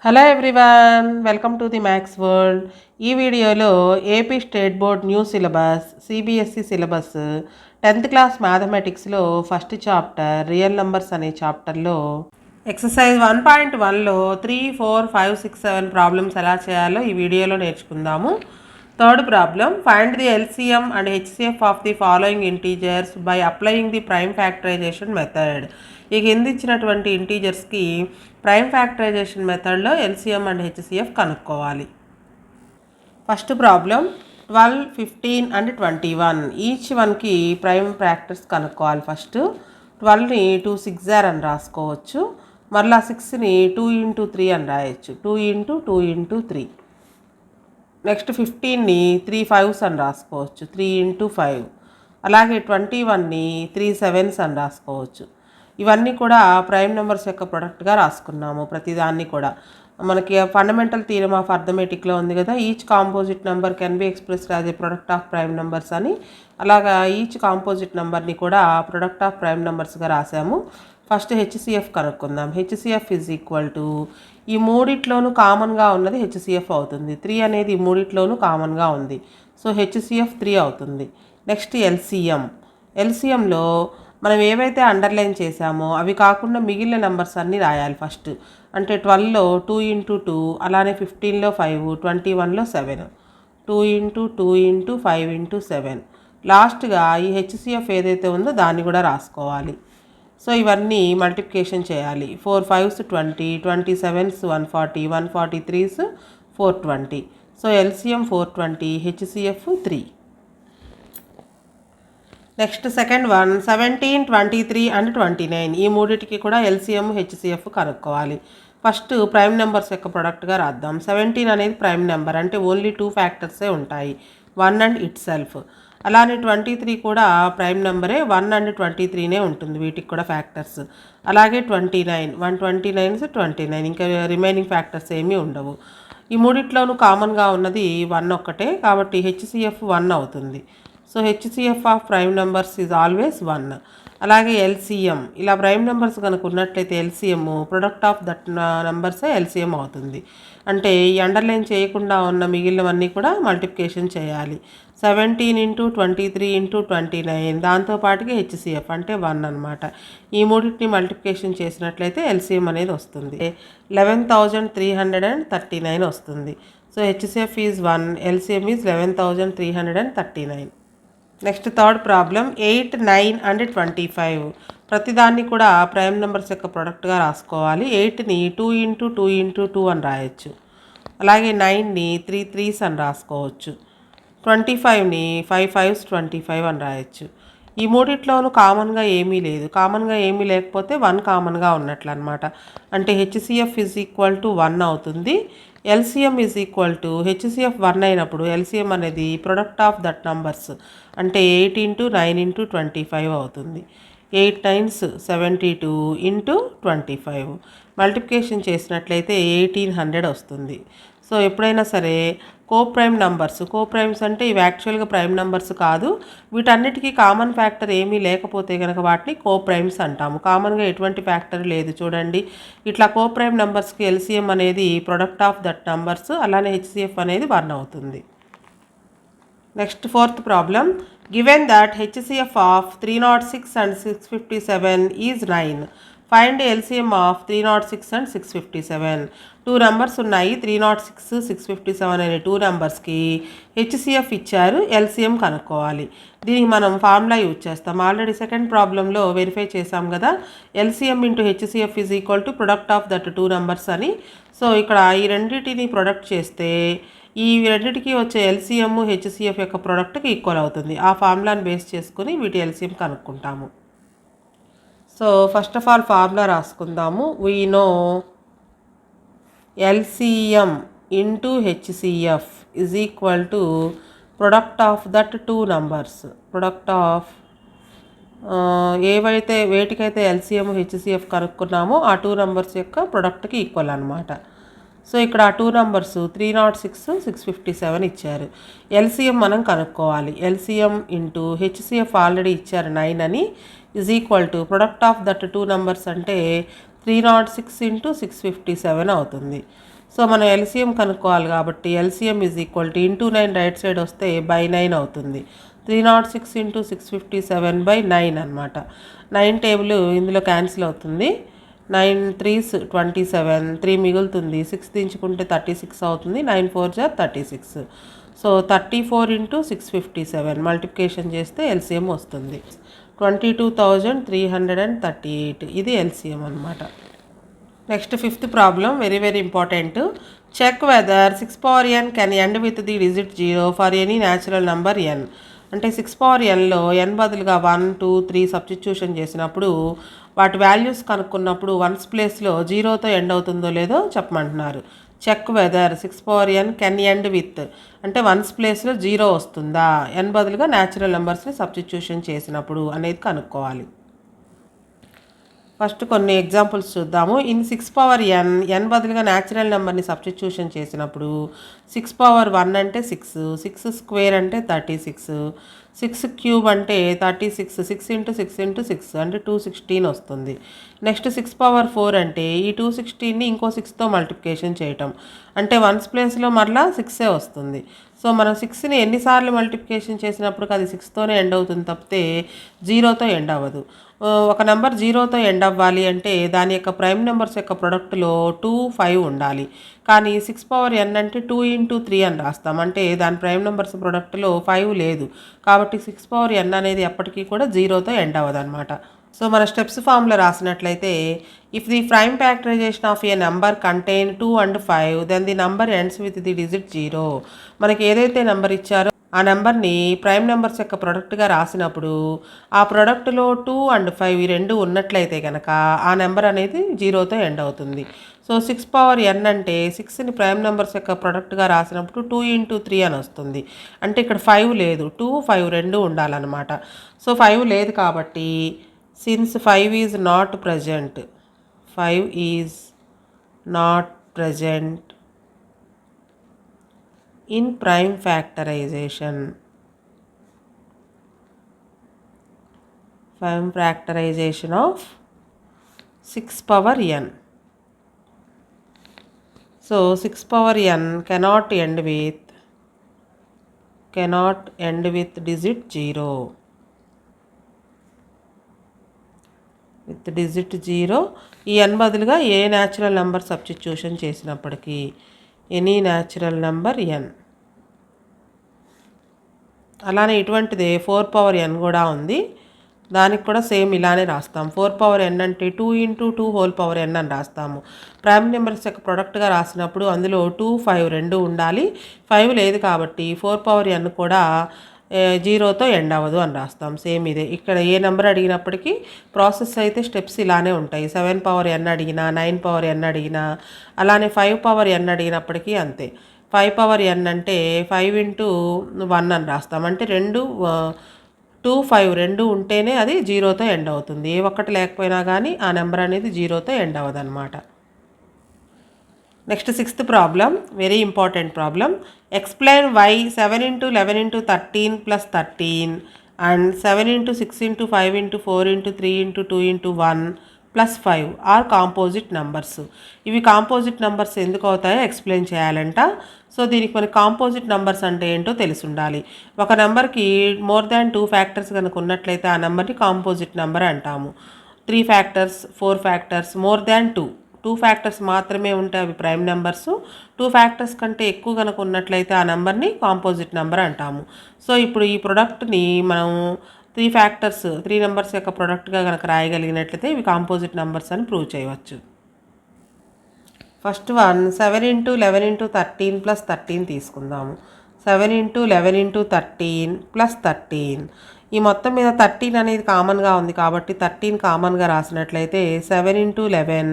Hello everyone, welcome to the maths world. ఈ వీడియోలో AP state board new syllabus CBSE syllabus 10th class మ్యాథమెటిక్స్లో first chapter real numbers అనే చాప్టర్లో exercise 1.1లో 3, 4, 5, 6, 7 problems ఎలా చేయాలో ఈ వీడియోలో నేర్చుకుందాము. Third problem, find the LCM and HCF of the following integers by applying the prime factorization method. ఈ కింద ఇచ్చినటువంటి ఇంటీజర్స్కి ప్రైమ్ ఫ్యాక్టరైజేషన్ మెథడ్లో ఎల్సిఎం అండ్ హెచ్సిఎఫ్ కనుక్కోవాలి. ఫస్ట్ ప్రాబ్లం 12, 15 అండ్ 21 ఈచ్ వన్కి ప్రైమ్ ఫ్యాక్టర్స్ కనుక్కోవాలి. ఫస్ట్ 12ని 2 6 అని రాసుకోవచ్చు. మళ్ళీ 6ని 2 into 3 అని రాయొచ్చు. 2 into 2 into 3. నెక్స్ట్ 15ని 3 5s అని రాసుకోవచ్చు. 3 into 5. అలాగే 21ని 3 7s అని రాసుకోవచ్చు. ఇవన్నీ కూడా ప్రైమ్ నెంబర్స్ యొక్క ప్రొడక్ట్గా రాసుకున్నాము. ప్రతిదాన్ని కూడా మనకి ఫండమెంటల్ థియరమ్ ఆఫ్ అర్థమెటిక్లో ఉంది కదా, each composite number can be expressed as a product of prime numbers అని. అలాగా ఈచ్ కాంపోజిట్ నెంబర్ని కూడా ప్రొడక్ట్ ఆఫ్ ప్రైమ్ నెంబర్స్గా రాసాము. ఫస్ట్ హెచ్సిఎఫ్ కనుక్కుందాం. హెచ్సిఎఫ్ ఈజ్ ఈక్వల్ టు, ఈ మూడిట్లోనూ కామన్గా ఉన్నది హెచ్సిఎఫ్ అవుతుంది. 3 అనేది ఈ మూడిట్లోనూ కామన్గా ఉంది, సో హెచ్సిఎఫ్ 3 అవుతుంది. నెక్స్ట్ ఎల్సిఎంలో మనం ఏవైతే అండర్లైన్ చేసామో అవి కాకుండా మిగిలిన నెంబర్స్ అన్నీ రాయాలి ఫస్ట్. అంటే 12లో 2 into 2, అలానే 15లో 5, 21లో 7. 2 into 2 into 5 into 7. లాస్ట్గా ఈ హెచ్సిఎఫ్ ఏదైతే ఉందో దాన్ని కూడా రాసుకోవాలి. సో ఇవన్నీ మల్టిప్లికేషన్ చేయాలి. 4 5s 20, 27s 140, 143s 420. So LCM 420, HCF 3. Next second one 17, 23 and 29 ఈ మూడిటికి కూడా ఎల్సిఎం హెచ్సిఎఫ్ కనుక్కోవాలి. ఫస్ట్ ప్రైమ్ నెంబర్స్ యొక్క ప్రొడక్ట్గా రాద్దాం. 17 అనేది ప్రైమ్ నెంబర్, అంటే ఓన్లీ 2 ఫ్యాక్టర్సే ఉంటాయి, 1 and ఇట్సెల్ఫ్. అలానే 23 కూడా ప్రైమ్ నెంబరే, 1 and 23నే ఉంటుంది, వీటికి కూడా ఫ్యాక్టర్స్. అలాగే 29, 129s 29, ఇంకా రిమైనింగ్ ఫ్యాక్టర్స్ ఏమీ ఉండవు. ఈ మూడిట్లోనూ కామన్గా ఉన్నది 1 ఒక్కటే, కాబట్టి హెచ్సిఎఫ్ 1 అవుతుంది. So HCF of prime numbers is always 1. అలాగే ఎల్సిఎం, ఇలా ప్రైమ్ నెంబర్స్ కనుక ఉన్నట్లయితే ఎల్సిఎం ప్రొడక్ట్ ఆఫ్ దట్ నెంబర్సే ఎల్సిఎం అవుతుంది. అంటే ఈ అండర్లైన్ చేయకుండా ఉన్న మిగిలినవన్నీ కూడా మల్టిప్లికేషన్ చేయాలి. 17 into 23 into 29, దాంతోపాటుగా హెచ్సిఎఫ్ అంటే 1 అనమాట. ఈ మూడింటిని మల్టిప్లికేషన్ చేసినట్లయితే ఎల్సిఎం అనేది వస్తుంది. 11,339 వస్తుంది. So HCF is 1, LCM is 11,339. Next third problem 8, 9 and 25 ప్రతిదాన్ని కూడా ప్రైమ్ నెంబర్స్ యొక్క ప్రొడక్ట్గా రాసుకోవాలి. 8ని 2 into 2 into 2 అని రాయొచ్చు. అలాగే 9ని 3 3s అని రాసుకోవచ్చు. 25ని 5 5s 25 అని రాయొచ్చు. ఈ మూడిట్లోనూ కామన్గా ఏమీ లేదు. కామన్గా ఏమీ లేకపోతే 1 కామన్గా ఉన్నట్లు అనమాట. అంటే హెచ్సిఎఫ్ ఈజ్ ఈక్వల్ టు 1 అవుతుంది. LCM is equal to, HCF 1 అయినప్పుడు ఎల్సిఎం అనేది ప్రొడక్ట్ ఆఫ్ దట్ నంబర్స్, అంటే 8 into 9 into 25 అవుతుంది. 8 9s 72 into 25 మల్టిప్లికేషన్ చేసినట్లయితే 1800 వస్తుంది. సో ఎప్పుడైనా సరే కోప్రైమ్ నంబర్స్, కోప్రైమ్స్ అంటే ఇవి యాక్చువల్గా ప్రైమ్ నెంబర్స్ కాదు, వీటన్నిటికీ కామన్ ఫ్యాక్టర్ ఏమీ లేకపోతే కనుక వాటిని కోప్రైమ్స్ అంటాము. కామన్గా ఎటువంటి ఫ్యాక్టర్ లేదు చూడండి. ఇట్లా కోప్రైమ్ నెంబర్స్కి ఎల్సిఎం అనేది ప్రొడక్ట్ ఆఫ్ దట్ నంబర్స్, అలానే హెచ్సిఎఫ్ అనేది 1 అవుతుంది. Next fourth problem, given that HCF of 306 and 657 is 9, find LCM of 306 and 657. 2 numbers ఉన్నాయి, 306, 657 అనే 2 నెంబర్స్కి హెచ్సిఎఫ్ ఇచ్చారు, ఎల్సిఎం కనుక్కోవాలి. దీనికి మనం ఫార్ములా యూజ్ చేస్తాం. ఆల్రెడీ సెకండ్ ప్రాబ్లంలో వెరిఫై చేసాం కదా, LCM into HCF is equal to product of that 2 numbers అని. సో ఇక్కడ ఈ రెండింటిని ప్రొడక్ట్ చేస్తే ఈ రెండింటికి వచ్చే ఎల్సిఎం హెచ్సిఎఫ్ యొక్క ప్రొడక్ట్కి ఈక్వల్ అవుతుంది. ఆ ఫార్ములాని బేస్ చేసుకుని వీటి ఎల్సిఎం కనుక్కుంటాము. So first of all formula రాసుకుందాము. We know LCM into HCF is equal to product of that 2 numbers. Product of వేటికైతే ఎల్సిఎం హెచ్సిఎఫ్ కనుక్కున్నామో ఆ 2 నెంబర్స్ యొక్క ప్రొడక్ట్కి ఈక్వల్ అనమాట. సో ఇక్కడ 2 నంబర్స్ 306, 657 ఇచ్చారు. ఎల్సిఎం మనం కనుక్కోవాలి. ఎల్సిఎం ఇంటూ హెచ్సిఎఫ్ ఆల్రెడీ ఇచ్చారు 9 అని, is equal to product of that 2 numbers అంటే 306 into 657 అవుతుంది. సో మనం ఎల్సిఎం కనుక్కోవాలి కాబట్టి LCM is equal to into 9 right side వస్తే బై 9 అవుతుంది. 306 ఇంటూ 657 బై 9 అనమాట. 9 టేబుల్ ఇందులో క్యాన్సిల్ అవుతుంది. 9 3s 27, 3 మిగులుతుంది, 6 దించుకుంటే 36 అవుతుంది. 9 4s 36. సో 34 ఇంటూ 657 మల్టిప్లికేషన్ చేస్తే ఎల్సిఎం వస్తుంది. 22,338 ఇది ఎల్సిఎం అనమాట. Next fifth problem very very important. Check whether 6 power n can end with the digit 0 for any natural number n. అంటే 6 పవర్ nలో n బదులుగా 1 2 3 సబ్స్టిట్యూషన్ చేసినప్పుడు వాటి వాల్యూస్ కనుక్కున్నప్పుడు వన్స్ ప్లేస్లో 0తో end అవుతుందో లేదో చెప్పమంటున్నారు. Check whether 6 power n can end with అంటే ones ప్లేస్లో 0 వస్తుందా n బదులుగా న్యాచురల్ నెంబర్స్ని సబ్స్టిట్యూషన్ చేసినప్పుడు అనేది కనుక్కోవాలి. ఫస్ట్ కొన్ని ఎగ్జాంపుల్స్ చూద్దాము. ఇన్ 6 పవర్ n బదులుగా న్యాచురల్ నెంబర్ని సబ్స్టిట్యూషన్ చేసినప్పుడు 6 పవర్ 1 అంటే 6, 6 స్క్వేర్ అంటే 36, 6 క్యూబ్ అంటే 36, 6 ఇంటూ 6 ఇంటూ 6 అంటే 216 వస్తుంది. నెక్స్ట్ 6 పవర్ 4 అంటే ఈ 216ని ఇంకో 6తో మల్టిప్లికేషన్ చేయటం అంటే వన్స్ ప్లేస్లో మరలా 6 వస్తుంది. సో మనం 6ని ఎన్నిసార్లు మల్టిప్లికేషన్ చేసినప్పుడు అది 6తోనే ఎండ్ అవుతుంది తప్పితే 0తో ఎండ్ అవ్వదు. ఒక నెంబర్ 0తో ఎండ్ అవ్వాలి అంటే దాని యొక్క ప్రైమ్ నెంబర్స్ యొక్క ప్రొడక్ట్లో 2 5 ఉండాలి. కానీ 6 పవర్ n అంటే 2 ఇంటూ 3 అని రాస్తాం, అంటే దాని ప్రైమ్ నెంబర్స్ ప్రొడక్ట్లో 5 లేదు కాబట్టి 6 పవర్ n అనేది ఎప్పటికీ కూడా 0తో ఎండ్ అవ్వదు అనమాట. సో మన స్టెప్స్ ఫామ్లో రాసినట్లయితే if the prime factorization of a number contain 2 and 5 then the number ends with the digit 0. మనకి ఏదైతే నెంబర్ ఇచ్చారో ఆ నెంబర్ని ప్రైమ్ నెంబర్స్ యొక్క ప్రొడక్ట్గా రాసినప్పుడు ఆ ప్రొడక్ట్లో 2 and 5 ఈ రెండు ఉన్నట్లయితే కనుక ఆ నెంబర్ అనేది 0తో ఎండ్ అవుతుంది. సో 6 పవర్ n అంటే 6ని ప్రైమ్ నెంబర్స్ యొక్క ప్రొడక్ట్గా రాసినప్పుడు 2 ఇంటూ 3 అని వస్తుంది. అంటే ఇక్కడ 5 లేదు, 2 5 రెండు ఉండాలన్నమాట. సో 5 లేదు కాబట్టి since 5 is not present, 5 is not present in prime factorization. Prime factorization of 6 power n. So 6 power n cannot end with digit 0. With digit 0 ఈ n బదులుగా ఏ న్యాచురల్ నెంబర్ సబ్స్టిట్యూషన్ చేసినప్పటికీ ఎనీ న్యాచురల్ నెంబర్ n. అలానే ఇటువంటిదే 4 power n కూడా ఉంది, దానికి కూడా same ఇలానే రాస్తాం. 4 పవర్ n అంటే 2 ఇంటూ 2 హోల్ పవర్ n అని రాస్తాము. ప్రైమ్ నెంబర్స్ యొక్క ప్రొడక్ట్గా రాసినప్పుడు అందులో 2 5 రెండు ఉండాలి, 5 లేదు కాబట్టి 4 పవర్ n కూడా 0తో ఎండ్ అవ్వదు అని రాస్తాం. సేమ్ ఇదే ఇక్కడ ఏ నెంబర్ అడిగినప్పటికీ ప్రాసెస్ అయితే స్టెప్స్ ఇలానే ఉంటాయి. 7 పవర్ n అడిగినా, 9 పవర్ n అడిగినా, అలానే 5 పవర్ n అడిగినప్పటికీ అంతే. 5 పవర్ n అంటే 5 ఇంటూ 1 అని రాస్తాం, అంటే 2 2 5 రెండు ఉంటేనే అది 0తో ఎండ్ అవుతుంది. ఏ ఒక్కటి లేకపోయినా కానీ ఆ నెంబర్ అనేది 0తో ఎండ్ అవ్వదు అనమాట. Next sixth problem, very important problem. Explain why 7 into 11 into 13 plus 13 and 7 into 6 into 5 into 4 into 3 into 2 into 1 plus 5 are composite numbers. ఇవి కాంపోజిట్ నెంబర్స్ ఎందుకు అవుతాయో ఎక్స్ప్లెయిన్ చేయాలంట. సో దీనికి మనకి కాంపోజిట్ నెంబర్స్ అంటే ఏంటో తెలిసి ఉండాలి. ఒక నెంబర్కి మోర్ దాన్ 2 ఫ్యాక్టర్స్ కనుక ఉన్నట్లయితే ఆ నెంబర్ని కాంపోజిట్ నెంబర్ అంటాము. 3 factors, 4 factors, more than 2 factors మాత్రమే ఉంటే అవి ప్రైమ్ నెంబర్స్. 2 ఫ్యాక్టర్స్ కంటే ఎక్కువ కనుక ఉన్నట్లయితే ఆ నెంబర్ని కాంపోజిట్ నెంబర్ అంటాము. సో ఇప్పుడు ఈ ప్రొడక్ట్ని మనం 3 ఫ్యాక్టర్స్ 3 నెంబర్స్ యొక్క ప్రొడక్ట్గా కనుక రాయగలిగినట్లయితే ఇవి కాంపోజిట్ నెంబర్స్ అని ప్రూవ్ చేయవచ్చు. First one 7 into 11 into 13 plus 13 తీసుకుందాము. 7 ఇంటూ 11 ఇంటూ 13 ప్లస్ 13. ఈ మొత్తం మీద 13 అనేది కామన్గా ఉంది కాబట్టి 13 కామన్గా రాసినట్లయితే 7 ఇంటూ 11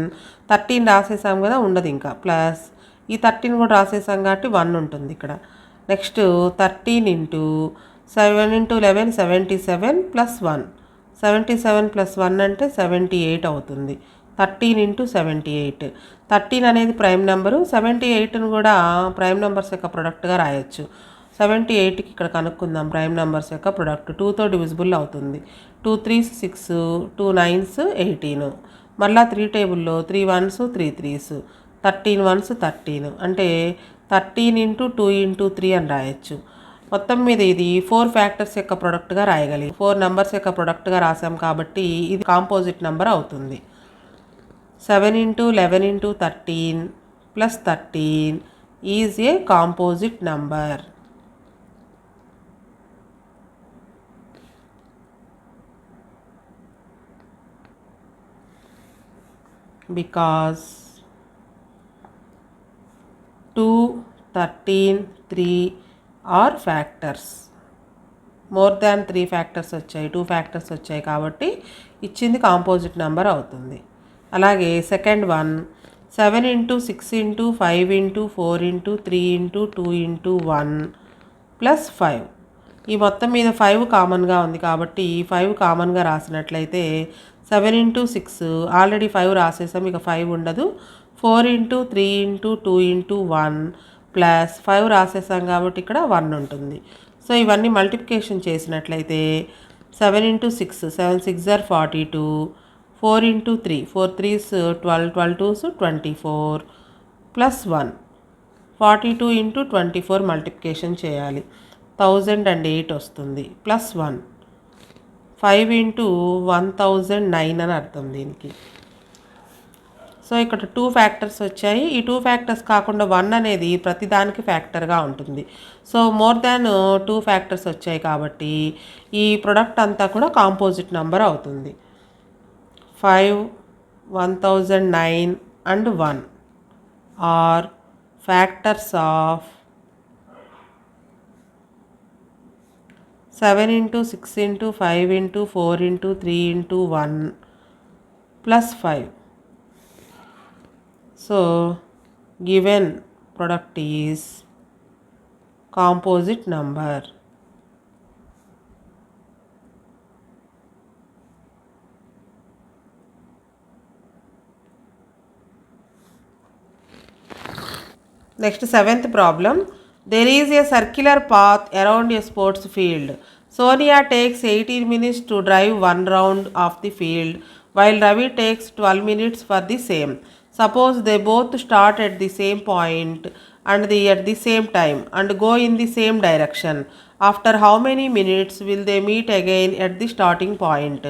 13 రాసేసాం కదా, ఉండదు ఇంకా, ప్లస్ ఈ 13 కూడా రాసేసాం కాబట్టి 1 ఉంటుంది ఇక్కడ. Next 13 into 7 into 11 77 plus 1, 77 plus 1 అంటే 78 అవుతుంది. 13 ఇంటూ 78. 13 అనేది ప్రైమ్ నెంబరు, 78ను కూడా ప్రైమ్ నెంబర్స్ యొక్క ప్రొడక్ట్గా రాయొచ్చు. 78కి ఇక్కడ కనుక్కుందాం ప్రైమ్ నెంబర్స్ యొక్క ప్రొడక్ట్. 2తో డివిజిబుల్ అవుతుంది. 2 3s 6, 2 9s 18. మళ్ళీ 3 టేబుల్లో 3 1s 3 3s, 13 వన్స్ 13 అంటే 13 ఇంటూ 2 ఇంటూ 3 అని రాయొచ్చు. మొత్తం మీద ఇది 4 ఫ్యాక్టర్స్ యొక్క ప్రొడక్ట్గా రాయగలిగి 4 నెంబర్స్ యొక్క ప్రొడక్ట్గా రాసాం కాబట్టి ఇది కాంపోజిట్ నెంబర్ అవుతుంది. 7 into 11 into 13 plus 13 is a composite number. Because 2, 13, 3 are factors. More than 3 factors వచ్చాయి, 2 ఫ్యాక్టర్స్ వచ్చాయి కాబట్టి ఇచ్చింది కాంపోజిట్ నెంబర్ అవుతుంది. అలాగే second one 7 into 6 into 5 into 4 into 3 into 2 into 1 plus 5. ఈ మొత్తం మీద 5 కామన్గా ఉంది కాబట్టి 5 కామన్గా రాసినట్లయితే 7 ఇంటూ 6 ఆల్రెడీ 5 రాసేసాం, ఇక 5 ఉండదు. 4 ఇంటూ 3 ఇంటూ 2 ఇంటూ 1 ప్లస్ 5 రాసేసాం కాబట్టి ఇక్కడ 1 ఉంటుంది. సో ఇవన్నీ మల్టిప్లికేషన్ చేసినట్లయితే 7 into 6 7 6 are 42, 4 into 3 4 3s 12 12 2s 24 plus 1 42 into 24 multiplication చేయాలి, 1008 వస్తుంది. ప్లస్ 1 5 ఇంటూ 1009 అని అర్థం దీనికి. సో ఇక్కడ 2 ఫ్యాక్టర్స్ వచ్చాయి. ఈ 2 ఫ్యాక్టర్స్ కాకుండా 1 అనేది ప్రతిదానికి ఫ్యాక్టర్గా ఉంటుంది. సో మోర్ దాన్ 2 ఫ్యాక్టర్స్ వచ్చాయి కాబట్టి ఈ ప్రొడక్ట్ అంతా కూడా కాంపోజిట్ నెంబర్ అవుతుంది. 5, 1009 and 1 are factors of 7 into 6 into 5 into 4 into 3 into 1 plus 5. So given product is composite number. Next, seventh problem. There is a circular path around a sports field. Sonia takes 18 minutes to drive one round of the field, while Ravi takes 12 minutes for the same. Suppose they both start at the same point and at the same time and go in the same direction. After how many minutes will they meet again at the starting point?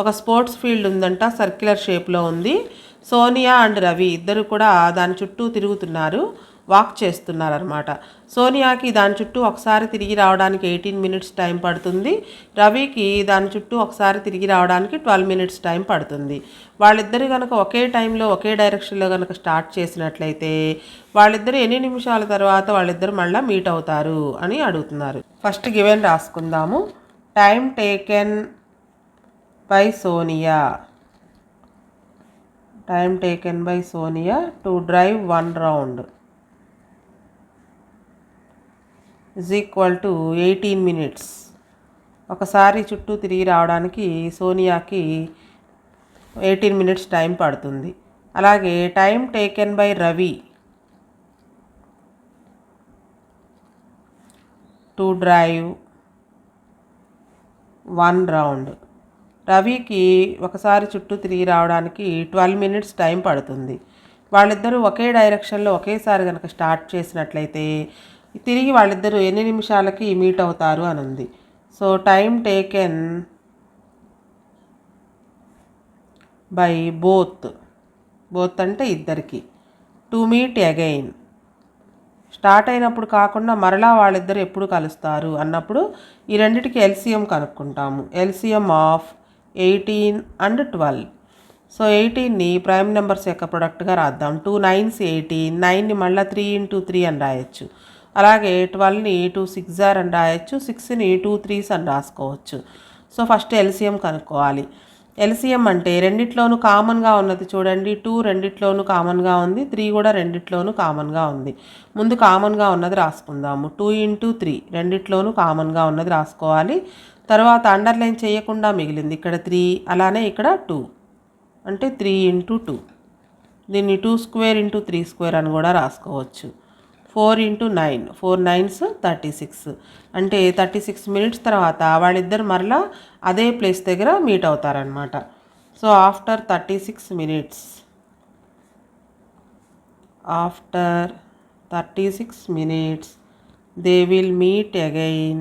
ఒక sports field ఉందంట, circular షేప్లో ఉంది. Sonia and Ravi ఇద్దరు కూడా దాని చుట్టూ తిరుగుతున్నారు, walk చేస్తున్నారు అనమాట. సోనియాకి దాని చుట్టూ ఒకసారి తిరిగి రావడానికి 18 మినిట్స్ టైం పడుతుంది, రవికి దాని చుట్టూ ఒకసారి తిరిగి రావడానికి 12 మినిట్స్ టైం పడుతుంది. వాళ్ళిద్దరు కనుక ఒకే టైంలో ఒకే డైరెక్షన్లో కనుక స్టార్ట్ చేసినట్లయితే వాళ్ళిద్దరు ఎన్ని నిమిషాల తర్వాత వాళ్ళిద్దరు మళ్ళీ మీట్ అవుతారు అని అడుగుతున్నారు. ఫస్ట్ గివెన్ రాసుకుందాము. Time taken by Sonia, time taken by Sonia to drive one round is equal to 18 minutes. ఒకసారి చుట్టూ తిరిగి రావడానికి సోనియాకి 18 మినిట్స్ టైం పడుతుంది. అలాగే time taken by Ravi to drive one round, రవికి ఒకసారి చుట్టూ తిరిగి రావడానికి 12 మినిట్స్ టైం పడుతుంది. వాళ్ళిద్దరూ ఒకే డైరెక్షన్లో ఒకేసారి కనుక స్టార్ట్ చేసినట్లయితే తిరిగి వాళ్ళిద్దరూ ఎన్ని నిమిషాలకి మీట్ అవుతారు అని ఉంది. So time taken by both, both అంటే ఇద్దరికి, టు మీట్ అగైన్ స్టార్ట్ అయినప్పుడు కాకుండా మరలా వాళ్ళిద్దరు ఎప్పుడు కలుస్తారు అన్నప్పుడు ఈ రెండిటికి ఎల్సిఎం కనుక్కుంటాము. LCM of 18 and 12. సో 18ని ప్రైమ్ నెంబర్స్ యొక్క ప్రొడక్ట్గా రాద్దాం. 2 9s 18, 9ని మళ్ళీ 3 ఇంటూ 3 అని రాయొచ్చు. అలాగే 12ని 2 6 అని రాయొచ్చు, 6ని 2 3s అని రాసుకోవచ్చు. సో ఫస్ట్ ఎల్సిఎం కనుక్కోవాలి. ఎల్సిఎం అంటే రెండిట్లోనూ కామన్గా ఉన్నది చూడండి, 2 రెండిట్లోనూ కామన్గా ఉంది, 3 కూడా రెండిట్లోనూ కామన్గా ఉంది. ముందు కామన్గా ఉన్నది రాసుకుందాము. 2 ఇంటూ 3 రెండిట్లోనూ కామన్గా ఉన్నది రాసుకోవాలి. తర్వాత అండర్లైన్ చేయకుండా మిగిలింది ఇక్కడ 3, అలానే ఇక్కడ 2 అంటే 3 ఇంటూ 2. దీన్ని 2 స్క్వేర్ ఇంటూ 3 స్క్వేర్ అని కూడా రాసుకోవచ్చు. 4 ఇంటూ 9, 4 9s 36 అంటే 36 మినిట్స్ తర్వాత వాళ్ళిద్దరు మరలా అదే ప్లేస్ దగ్గర మీట్ అవుతారనమాట. So after 36 minutes after 36 minutes they will meet again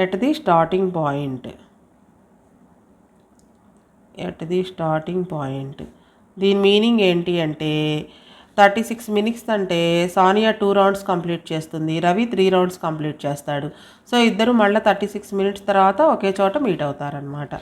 at the starting point. దీని మీనింగ్ ఏంటి అంటే 36 minutes అంటే సానియా 2 rounds కంప్లీట్ చేస్తుంది, రవి 3 rounds కంప్లీట్ చేస్తాడు. సో ఇద్దరు మళ్ళీ 36 minutes తర్వాత ఒకే చోట మీట్ అవుతారనమాట.